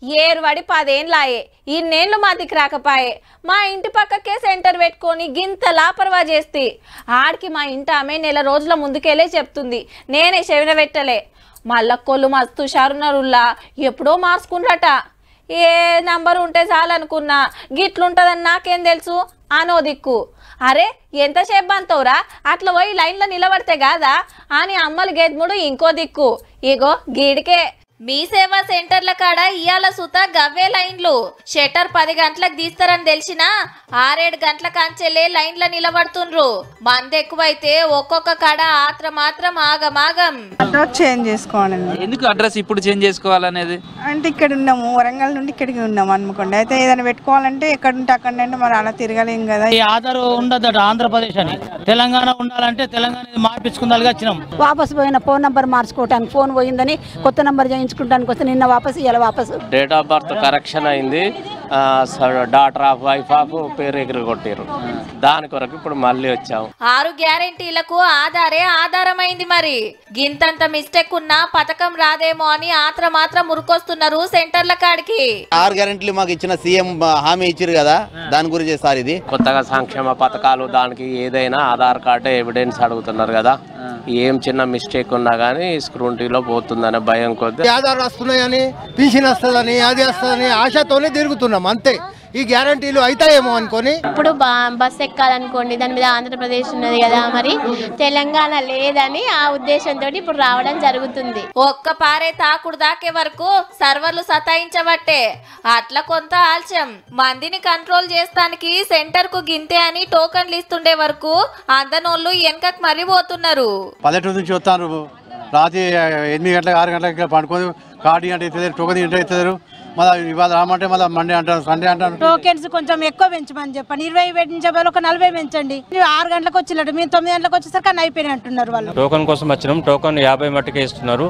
ఏరువడి 10 ఏళ్ళాయే ఇన్నేళ్ళు మాదికి రాకపాయే మా ఇంటి పక్కకే సెంటర్ పెట్టుకొని గింత లాపర్వా చేస్తే ఆడికి మా ఇంటి ఆమె నెల రోజుల ముందుకెళ్ళే చెప్తుంది నేనే చెవిన పెట్టలే మల్లక్కోళ్ళు మస్తు షారున్నరుల్లా ఎప్పుడో మార్చుకుంటాట ఏ నంబర్ ఉంటే చాలనుకున్నా గిట్లుంటదని నాకేం తెలుసు అనో దిక్కు అరే ఎంతసేపు అంతవురా అట్లా పోయి లైన్లో నిలబడితే కాదా అని అమ్మలు గెద్ముడు ఇంకో దిక్కు ఇగో గీడికే మీ సేవా సెంటర్ల కాడ ఇయాల సుత గవ్వే లైన్లు షట్టర్ 10 గంటలకు తీస్తారని తెలిసినా 6-7 గంటల కంచెలే లైన్ల నిలబడుతుండ్రు మంది ఎక్కువైతే ఒక్కొక్క కాడ మాత్రం ఆగమాగం చేంజ్ చేసుకోవాలండి. ఎందుకు అడ్రస్ ఇప్పుడు చేంజ్ చేసుకోవాలనేది అంటే ఇక్కడ ఉన్నాము వరంగల్ నుండి ఇక్కడికి ఉన్నాము అనుకోండి అయితే ఏదైనా పెట్టుకోవాలంటే ఎక్కడ ఉంటే అక్కడంటే మరి అలా తిరగలేం కదా. ఈ ఆధార్ ఉండదట ఆంధ్రప్రదేశ్ అని తెలంగాణ ఉండాలంటే తెలంగాణ మార్పించుకుందాలుగా వచ్చినాం. వాపస్ పోయిన ఫోన్ నంబర్ మార్చుకోవటానికి ఫోన్ పోయిందని కొత్త నంబర్ చేయించుకుంటానికి వస్తే నిన్న వాపస్ ఇలా వాపస్ డేట్ ఆఫ్ బర్త్ కరెక్షన్ అయింది డాటర్ ఆఫ్ వైఫ్ ఆఫ్ పేరు ఎగురు కొట్టారు దాని కొరకు ఇప్పుడు మళ్ళీ వచ్చాము. 6 గ్యారెంటీలకు ఆధారే ఆధారమైంది మరి గింతంత మిస్టేక్ ఉన్నా పథకం రాదేమో అని మాత్రం మురుకొస్తున్నారు సెంటర్ల కాడికి. 6 గ్యారెంటీలు మాకు ఇచ్చిన సీఎం హామీ ఇచ్చారు కదా దాని గురించి సార్ ఇది కొత్తగా సంక్షేమ పథకాలు దానికి ఏదైనా ఆధార్ కార్డు ఎవిడెన్స్ అడుగుతున్నారు కదా ఏం చిన్న మిస్టేక్ ఉన్నా గానీ స్క్రూటీలో పోతుందనే భయం కొద్ది ఆధార్ వస్తున్నాయని పింఛన్ వస్తుందని అది వస్తుందని ఆశతోనే తిరుగుతున్నాం అంతే. ఈ గ్యారంటీలు అవుతాయేమో అనుకొని ఇప్పుడు బస్ ఎక్కాలనుకోండి దాని మీద ఆంధ్రప్రదేశ్ ఉన్నది కదా మరి తెలంగాణ లేదని ఆ ఉద్దేశంతో ఇప్పుడు రావడం జరుగుతుంది. ఒక్క పారే తాకుడు దాకే వరకు సర్వర్లు సతాయించబట్టే అట్లా కొంత ఆలస్యం మందిని కంట్రోల్ చేస్తానికి సెంటర్ కు గింతే అని టోకన్లు ఇస్తుండే వరకు అందనోళ్ళు వెనకకు మరీ పోతున్నారు. పల్లెటూరు నుంచి వస్తారు రాత్రి 8 గంటలకు 6 గంటలకు పండుకొని కార్డు అంటే ఇస్తారు టోకన్ అంటే ఇస్తారు మళ్ళీ ఇవాళ రామంటే మళ్ళీ మండే అంటారు సండే అంటారు. టోకెన్స్ కొంచెం ఎక్కువ పెంచమని చెప్పండి 20 పెంచే వాళ్ళు ఒక 40 పెంచండి. 6 గంటలకు వచ్చినట్టు మీరు 9 గంటలకు వచ్చేసరికి అన్నీ అయిపోయినాయి అంటున్నారు వాళ్ళు. టోకన్ కోసం వచ్చినాం టోకన్ 50 మట్టుకే ఇస్తున్నారు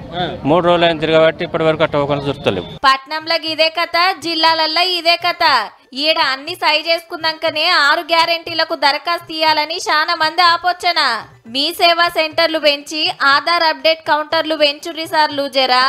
3 రోజులు అయిన తిరగబట్టి ఇప్పటి వరకు ఆ టోకన్ దొరుకుతలేవు. పట్నంలో ఇదే కథ జిల్లాలల్లో ఇదే కథ ఈడ అన్ని సై చేసుకున్నాకనే 6 గ్యారెంటీలకు దరఖాస్తు ఇయ్యాలని చాలా మంది ఆపోచన. మీ సేవా సెంటర్లు పెంచి ఆధార్ అప్డేట్ కౌంటర్లు పెంచుర్రి సార్లు జరా.